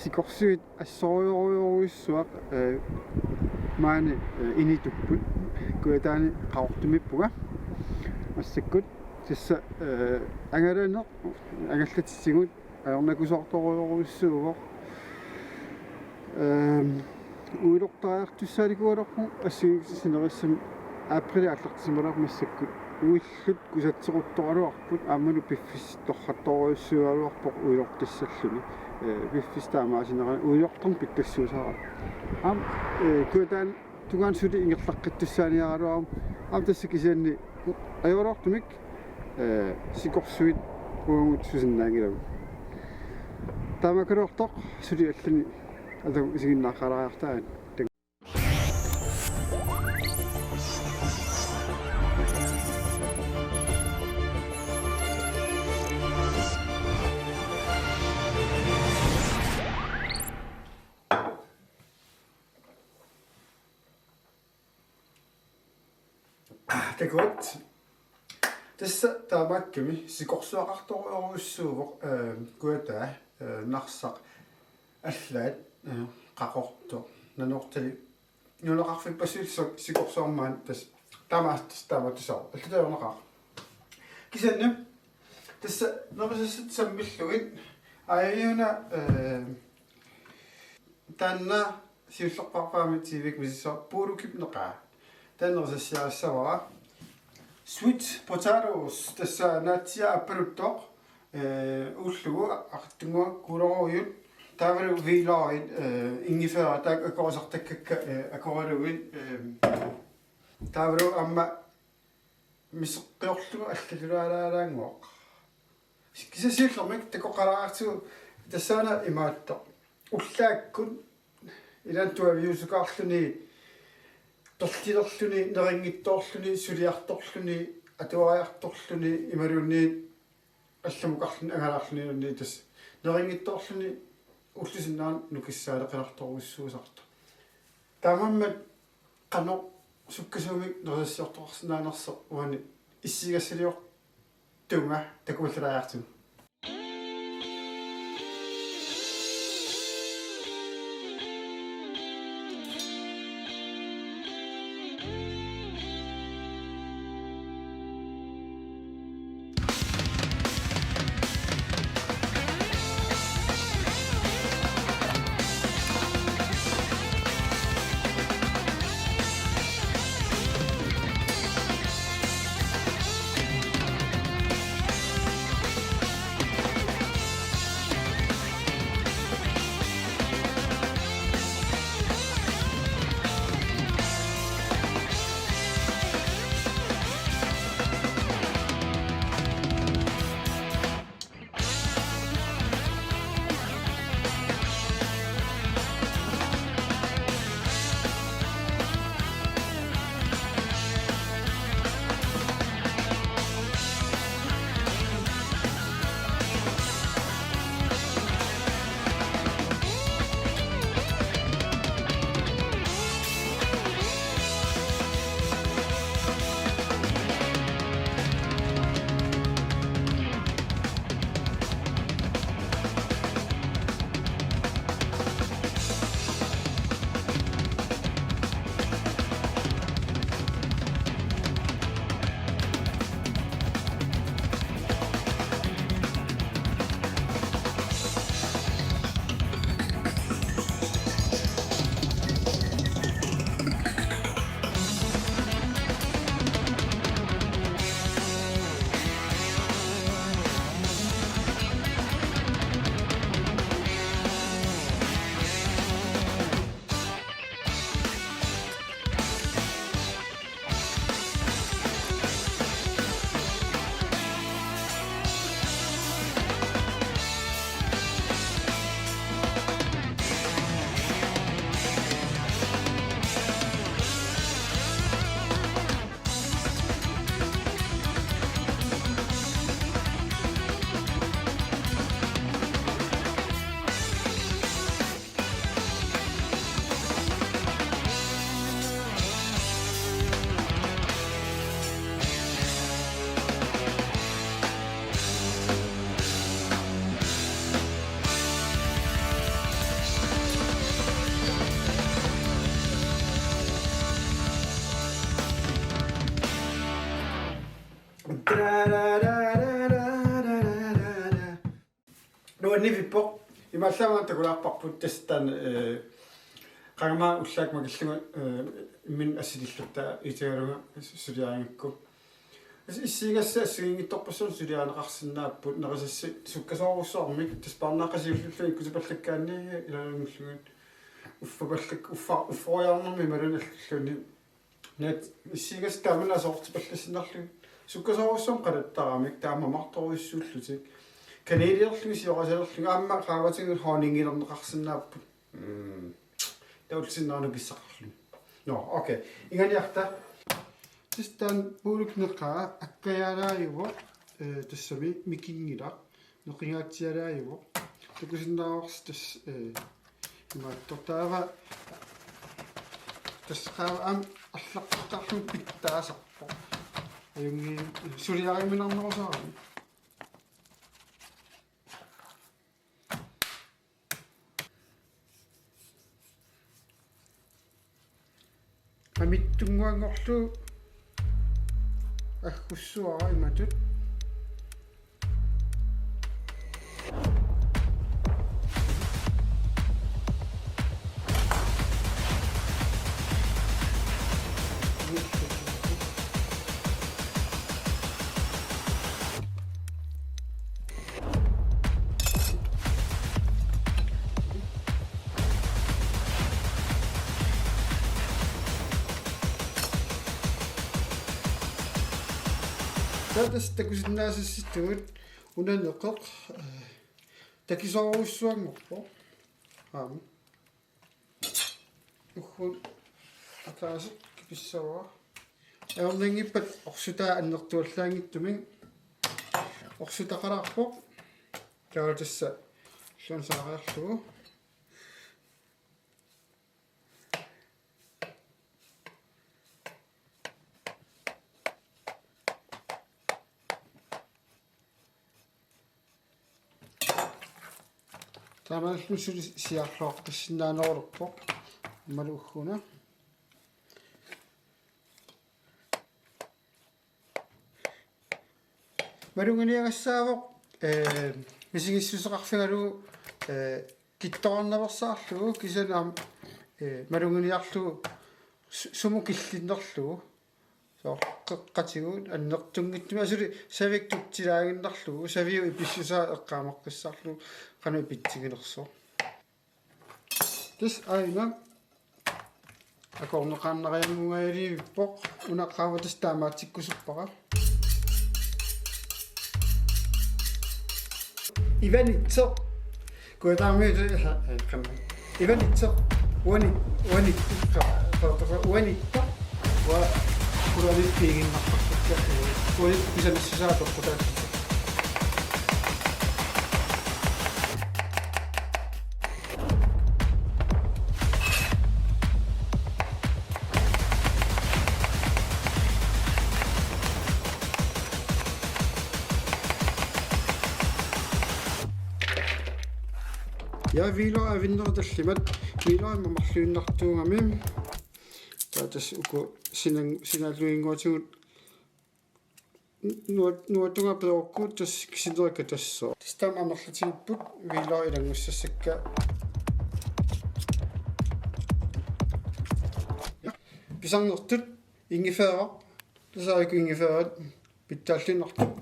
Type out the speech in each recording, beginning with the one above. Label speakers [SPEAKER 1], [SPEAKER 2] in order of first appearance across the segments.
[SPEAKER 1] Sikorsuit assorioriuissuaq maani initupput kuataani qaortumippuga ассаккут тасса ангалаанеқ ангаллатиссигут аорнакусоорторуйоруиссуувоқ уилортаартуссааликуалерпу ассигисинериссам априли аллартисималаар массаккут уиллут кусатсеқутторалуарпут аамману пиффис торратторуйуссуалуарпоқ уилортассаллуни пиффис таамаасинера уилорторн питтассуусара аам куатаан тугаансули ингерлаққиттуссааниаралуарум аам тассакисианни ajorortumik sikorsuit puungut susinnaangilagu taamakalortoq suli allani adu isiginnaaqalaartaan Godt. Tässä taamakkami sikorsuaqartoruissuuvoq kuataa narsaq allaat qaqorto nanortali nuleqarfippasulsaq sikorsuarmaan tas taamaattisao allutaorneqaq kisanna tässä nerissat sammillugin ayuna tanna siullerparpaamitivik misissa puulukipneqaa tannersassiarassavara sweet potatoes tässä natsia apeluttoq ullugu aqtungua kuloruyut taavalu viilarit ingifera taak akorsartakkakka akoraluin taavalu amma misseqqiorlugu allalulaalaalaanguaq kisasiullermik takoqalaartu tassaana imaattoq ullaakkun ilantuaviusukaarluni tortilerluni neringittoorluni suliartorluni atuariartorluni imalunni алламукарлун агалаарлунилунни тас нерингитторлуни уллусиннаан нукиссаалеқиларторуиссуусарта таамаммат қано суккасумик нерсиортоқарсинаанерсеқ уани иссигассалиор тунга такууллариартун
[SPEAKER 2] Nuanni vippo imallama takulaarparput tastaan qangamaa ullaak makilluga min assilillutta itigaluga suliaringikku иссигасса сигингитторпассун сулианеқарсинааппут нерисасси суккасоорусsoormik таспаарнаақасиуллуллу иккутапаллаккаанни илаангуллугут уффапаллак уффориарнэрми малуналлуни нет иссигас таамана соортипаллассиннарлу суккасоорусsoom қалаттарамик таамамарторуиссууллутик канадиерлуги сиорасалерлуги аама qaаватигу хоонингилернеқарсинааппут таулсиннаану киссақарлу но окей иганиарта Tistan puulukneqaa akkayaalaajuvo tassami mikingila neqingaatialaajuvo takusinnaavars tas imaattortaava tasqaava am allaqtarlu pittaasarpo ayungi suliariminarnerusarami amittunguangorlu аккуссуара иматут Tästä kun sitten näissä sitten unenneqeq takisoruussuangorpo aamu uhun ataasit kipissavaa aorningippat orsutaa annertuallaangittumin orsutaqalarpo kaalatassa luansaariarlugu Tamallu siarloortassinaaneruluppoq maluugguna malunguniagassaaavoq misigissuseqarfigalugu kittornerversaarlugu kisanaam malunguniarlugu sumukillinnerlugu soqqeqqatiguut annertungittumi asuli saviktutsilaaginnarlugu saviu ipissusaa eqqaamaqqiссаарлу qanu ipittiginerso tis aina akorneqaannariammungaaliivippoq unaqqaavatas taamaatsikkusuppara ivanitso kuataamiut qam ivanitso wani wanitta wa kuranittiiginnarpartukka kulit pisanissisaatorqutaa Ja vilo avinnertallimat viloimma marluinnartuungamim taatas uku sinalluinguatigut nuatunga peorkuut tas kisinderikka tassoo tastam amerlatigipput vilo ilangussassakka pisarnertut ingifeera tasariku ingifeerat pittaallinartut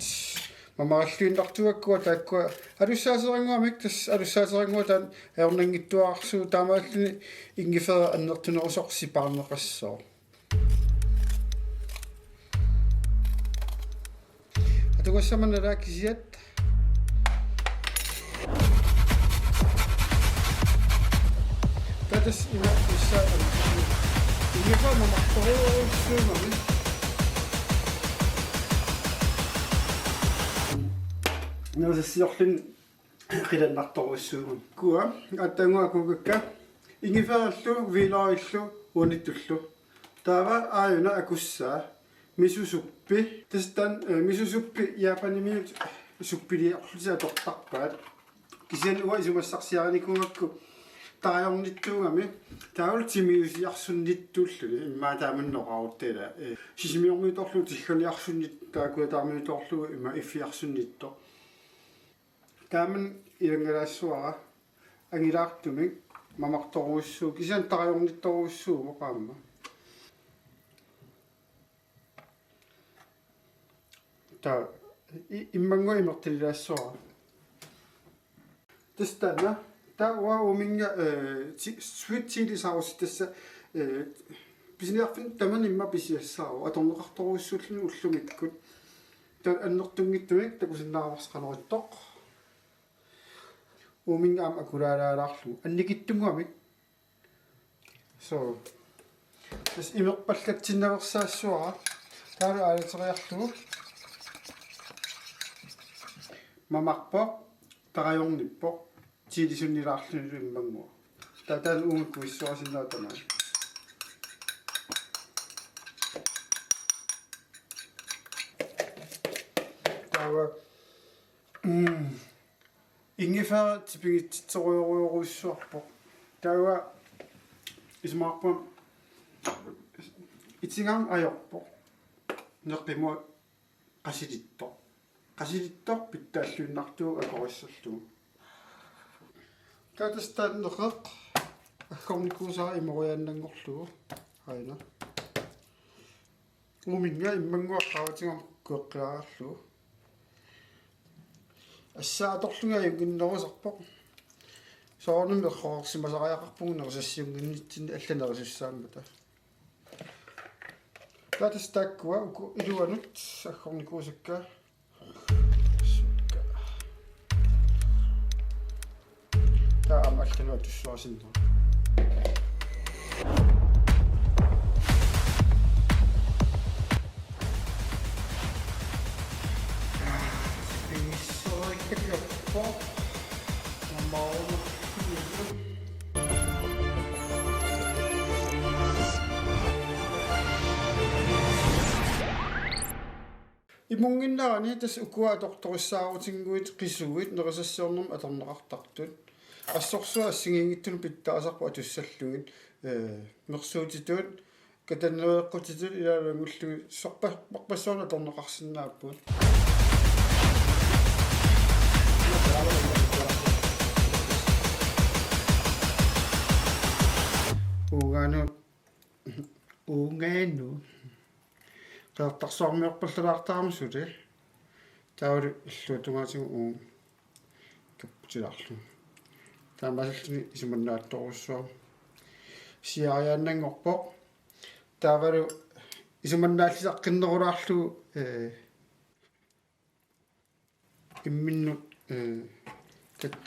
[SPEAKER 2] Mamaralluinnartuakkua taakkua alussaaseranguamik tas alussaaseranguatan aornangittuaarsuu taamaalluni ingifera annertunerusorsipaarneqassoo atugassamanalaakisiat tatas ina issa ingifera mamartoruussuumami Nersiorlun qilannartoruissuugun kuа аттангуакугакка ингифераллу вилоиллу униттуллу таава ааюна акусsaa мисусуппи тастан мисусуппи яапанимиут суппилиарлуса тортарпаат кисануа исумассарсиараникугакку таajornittuugami таавал тимиусиарсунниттууллуни иммаа тааманнеқаруттала сисимиормиуторлу тиггалиарсуннит таакуа таамиуторлугу има иффиарсуннитто Taaman ilangalaassuara angilaartumik mamaqtoruussuu kisian tariornittoruussuu qaamma ta immango imertililaassuara tastana ta wa uminga sweet chili sauce tassa bisniarfin taman imma bisiassaaru atorneqartoruussuulluni ullumikkut ta annertungittumik takusinnaarvarsqanerittoq uminga am akulaalaalaarlu annikittunguamik so tas imerpallatsinnaversaassuara taalu aalateriarlu mamarpoq tarajornippoq tiilisunnilaarluni immangua tataan uumikkuissuasinaa tamaa tawa ingefära tipigitsitsoruyoruissuarpoq tawa ismaarpam itsingaam ajorpoq neqqimua qasilittoq pittaalluinnartuu akorisserluu taatastaanneqeq аккорникуусара имориааннангорлугу хайна уминга иммангуа qaаватигам куэққиарарлугу ассааторлунга юнгиннерусарпоқ соорнум эққоорсимасариақарпугунерисассиунгиннитсини алланерисуссааммата таатастааккуа уку илуанут аккорникуусакка таама аллануа туссуарсиннера имунгиннарани тас укуа торториссаарутингуит qisuit нерисассиорнерм аторнеқартартут ассорсуа ассигингиттуну питтаасарпу атуссаллугит мерсуутитуут катаннеэққутитут илаалангуллуги сорпассуана аторнеқарсинааппут угану таартарсуармиорпаллалаартаарамсути таавалу иллуутунгаатигу уу каппутилаарлу таамасаллуни исуманнаатторуссуа сиариааннангорпоқ таавалу исуманнааллисаққиннерулаарлу имминнут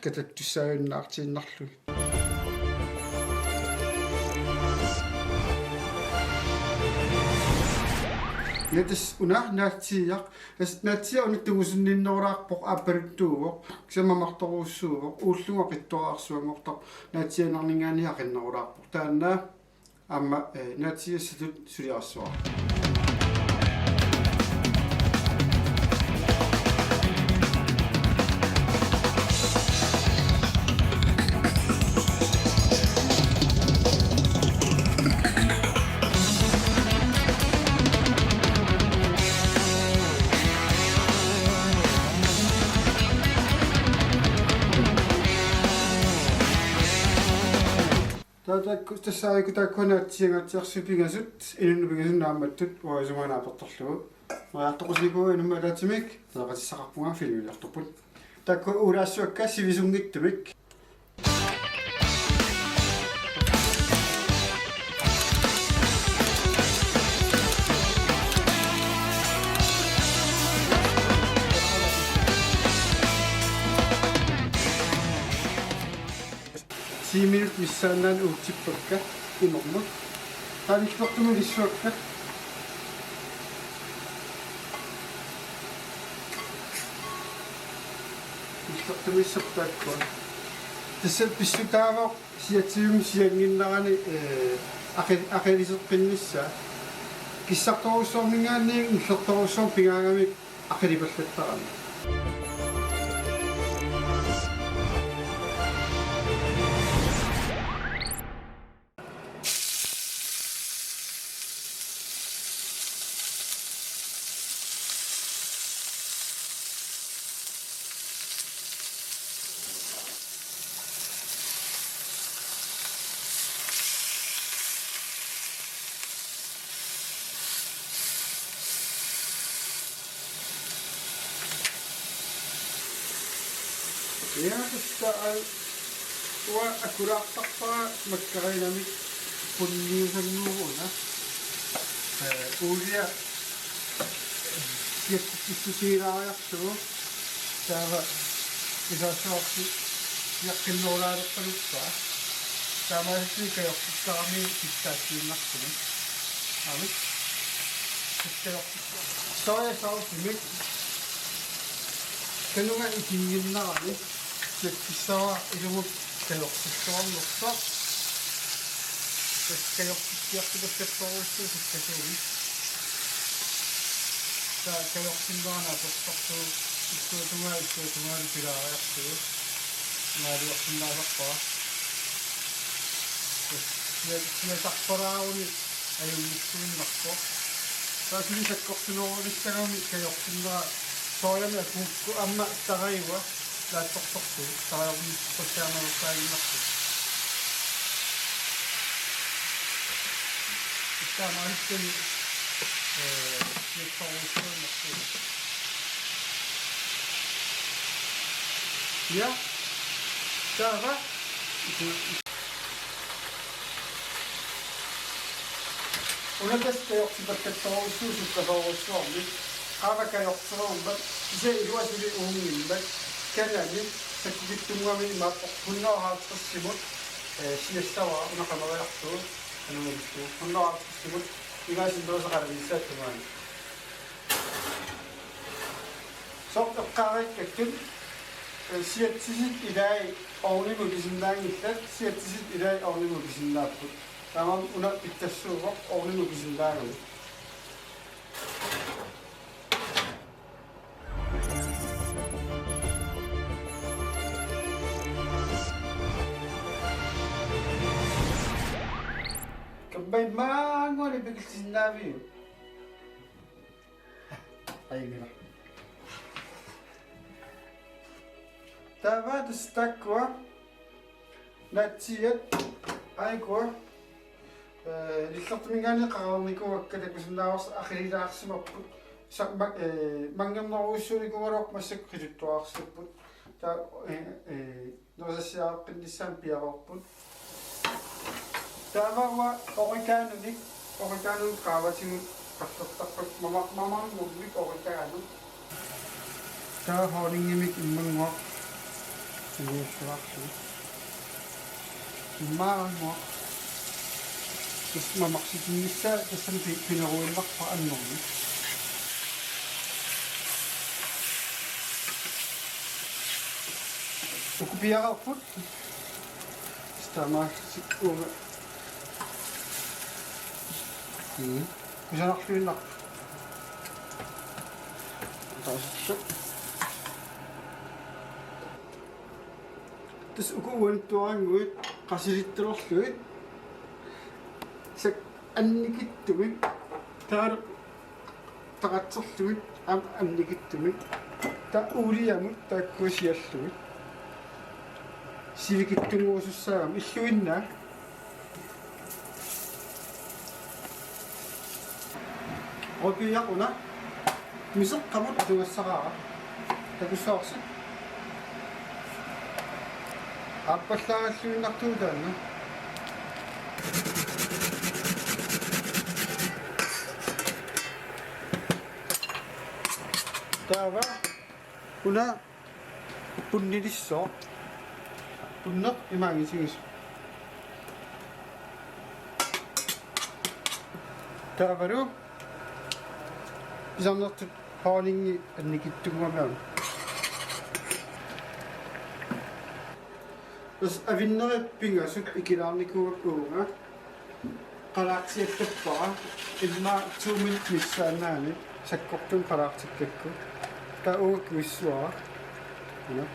[SPEAKER 2] кататтуссааюннаартииннарлу Nettis una natsiaq natsia unittugusunninnerulaarpoq aappaluttууvoq kisammamartoruussuuvoq uulluga qittuaarsuangortoq natsianarningaani aqinnerulaarpoq taanna amma natsiassatut suliarsuara тассаарику тааккунаатсиангаатсиарсупингасут инуннупингасуннаамматтут уасуманааперторлугу маартоқусникуа инуммалаатимик таақатиссақарпунга филмилиарторпут таакку улаассуакка сивисунгиттумик минут миссааннаан уутсиппакка имормут таалиллортуму лиссуакка иллортумиссертааккуа тасса писсутаавоо сиатсиум сиангиннарани ақилисеққиннисса киссарторуссуармингаанниин иллерторуссуар пингаагамик ақилипаллаттарами Ja, wa akuraaqtarpa makkarinamik punniusannuuguna uulia kiakkukkissusiiraariartugu taava isaassaarti yaqqinnuulaalerpanukkaa taamaassi kajortikkaqarmi kittaassiinnartugu amit sojasausumik kanunga ikinginnarami kiakkissava ilumut kajortissoornersa kajortikkiartukassapporuissu sikkasuumi kajortinnaana tortartu issuutungaali pilaariartugu maaliortinnaasarpaa siasarparaaruni ajunnissuinnarpo taasuli sakkortunorulissanumi kajortinnaa soojami akukku amma taraiwa laattortortu tarajornissaamarukkaaginnartu ittaamaarittani siassoruissuinnartu ja taava unatastajortipakkattaruissuusukkasoruissuarmi qaavakajorteruumbat isa iluasuli uungimmat kanani sakkukittunguami imaapporpunnaoraatersimut siassavaa unaqamariartuu anuulissu punnaoraatersimut imaasindoosaqalamissaattumaani soqqeqqaarikkakkin siatsisit ilai ornimu kisinnaangillat siatsisit ilai ornimu kisinnaapпут tamam una ittassuuroq ornimu kisinnaangu kabbay maangoni bikilsinnaaviyu aymira taavatus takkua natsiat aikua лиллэртумингаани қарарникуаккалакусиннааварс ахилилаарсимарпут сакмак мангернеруиссуникугалуақ массак қилуттуаарсаппут таа нерсассиаарпиннissaам пиарорпут тааварва орикаануник qaavatigut qallертарпак мамаармугвик орикаану таа хоолингимик иммангуақ синиуссуарсу иммаармуақ Isma maksitinissa tasan pinaruilak pa anong ukupiyaka put stama sikura kusanak sinak tasuk tas ukuwan tuan guit kasilitrosluit sak annikittumik taar taqatserlugit annikittumik ta uliamut taakkusiallugit sivikittunguusussaam illuinna opiaquna miseqqamut atugassaqaqa takussaarsi appallaaralluinnartuutaanna taava una punnilisso punneq imaangisigus taavaru pisarnertut haalingi annikittunguamaam as avinnerippigasut ikilaarnikuup uunga qalaaqsiattappara ilma 2 minute missaanaani sakkortun qalaartikkakku taa uukkuissuara ana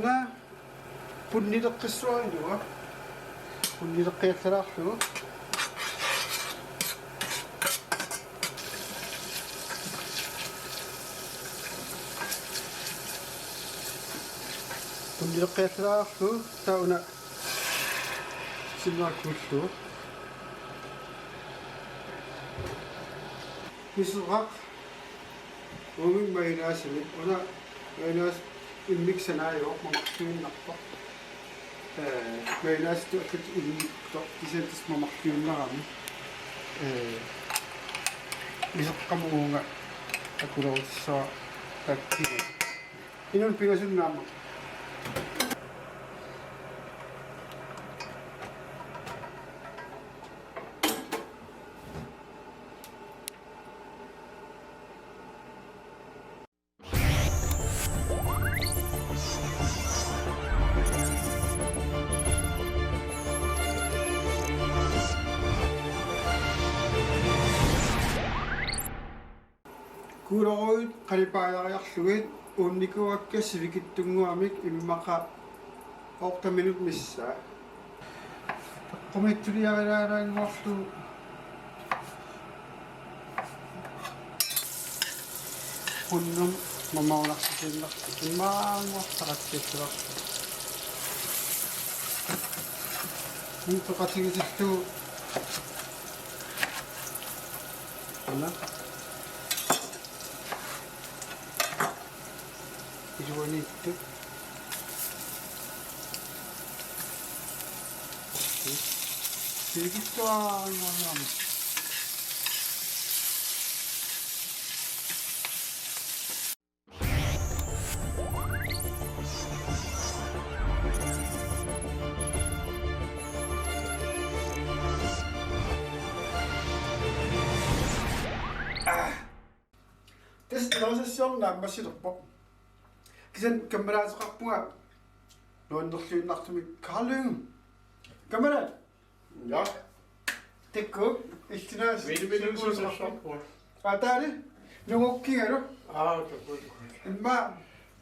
[SPEAKER 2] na punnileqqissuarinuga punnileqqiallalaarlugu punnileqqiallalaarlu tauna sinnaakkullu Misraq umin maynaasimi una maynaas immiksanaayo mamaqtuunnarpa maynaas tu'kut immikto kisentis mamaqtuunnarami miseqqamuunga akulortissaa takkiga inun pingasunnaama Kuuloruit qalipaajariarlugit unnikuakka sivikittunguamik immaqa 8 minut missaa qumittuliarilaanaanguarlu qunnum mamaunarsisinnertu immaanguartaqatsiassuartu toqatigisillu ana Ijuanittu Sivikittuaanguarluami This nosassion nammasillerpo Kisen kameraasqarpunga nuannerluinnartumik Karløngum kamera
[SPEAKER 3] Ja,
[SPEAKER 2] tekku istinaas
[SPEAKER 3] minimum
[SPEAKER 2] ataali nungokkingalu
[SPEAKER 3] det
[SPEAKER 2] imma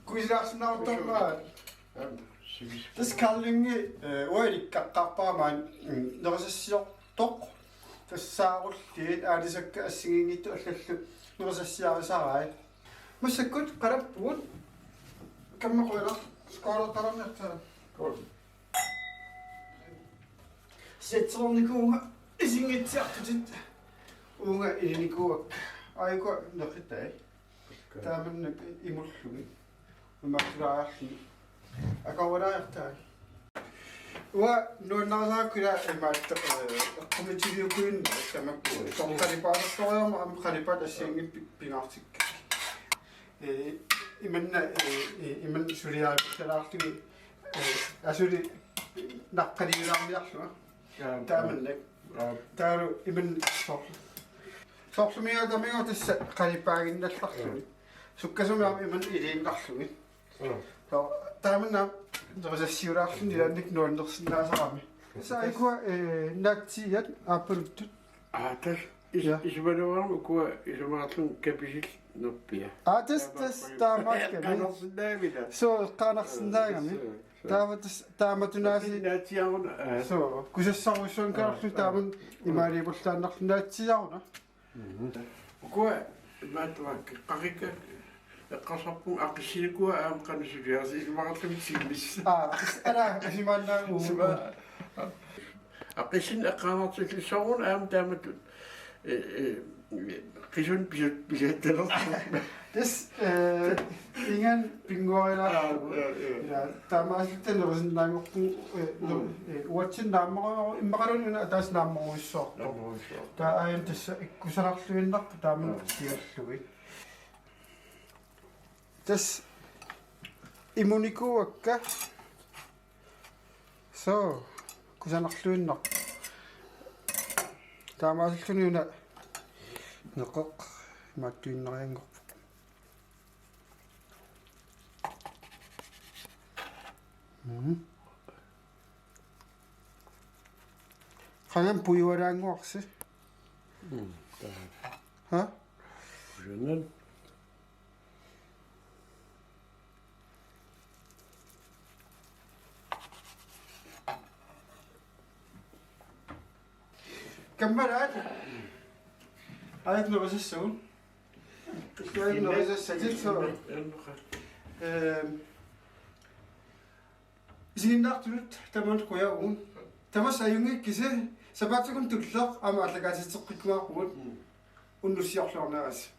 [SPEAKER 2] kuisaarsinnaartormaa tas Karløngi ualikkaqqarpaamaan nerasassiortoq тассааруллиит аалисакка ассигингитту аллаллу нерсассиарисараи массаккут қалаппуут каммақуила скоолертарамиартаа сетсорникуунга исингитсиартутит уунга илиникуак айко нерритай тааманнак имуллуги умактулаариарли акавараартаа уа нуаннаасааккула имаатта комитивиукуин тамакку соққалипаасториорма ам қалипат ассиангит пингаартикка иман сулиааппалаартуги асули наққалиулаарниарлуга тааманнак таару иман соорсумиа тамига тасса қалипаагинналларлуги суккасумиам иман илииннарлуги тааманна нерсассиулаарлун илаанник нуаннерсинаасарами саикуа нактият аппалуттут
[SPEAKER 3] tas ismanuarmu kuwa ismaarlun kapisil nuppiya
[SPEAKER 2] тас таамаакками
[SPEAKER 3] канерсиннаамила
[SPEAKER 2] со эққанерсинаагами тааватас тааматунааси
[SPEAKER 3] наатиаруна
[SPEAKER 2] со кусассаруссуун каарлу тааман имаалиипуллааннарлунаатсиаруна
[SPEAKER 3] kuwa maatwak qarika эққарсарпун ақиссиликуа аам канусулиарси ismaarlun симмисса
[SPEAKER 2] ана асимааннаагу
[SPEAKER 3] ақиссин эққаанартиллуссарун аам тааматут qison pisattalers
[SPEAKER 2] тас ingen пингуарилаа таамааситтан нерсиннаангорпу уатсин нааммаруйо иммақалуна таас нааммаруйссоорто таа аин тасса иккусанарлуиннарпу тааман тигаллуги тас имуникуакка со кусанарлуиннар таамаасиллуниуна неқоқ маттуиннериангорпу ханам пуйуараангуарси ха
[SPEAKER 3] жонан
[SPEAKER 2] камбарат аят нерсассагун аят нерсассатитсо синнартулут таман куяун тамас аюнгик кисе сапатсукун туллеқ ама аллагааситеққикуарпугут unnussiarluarneras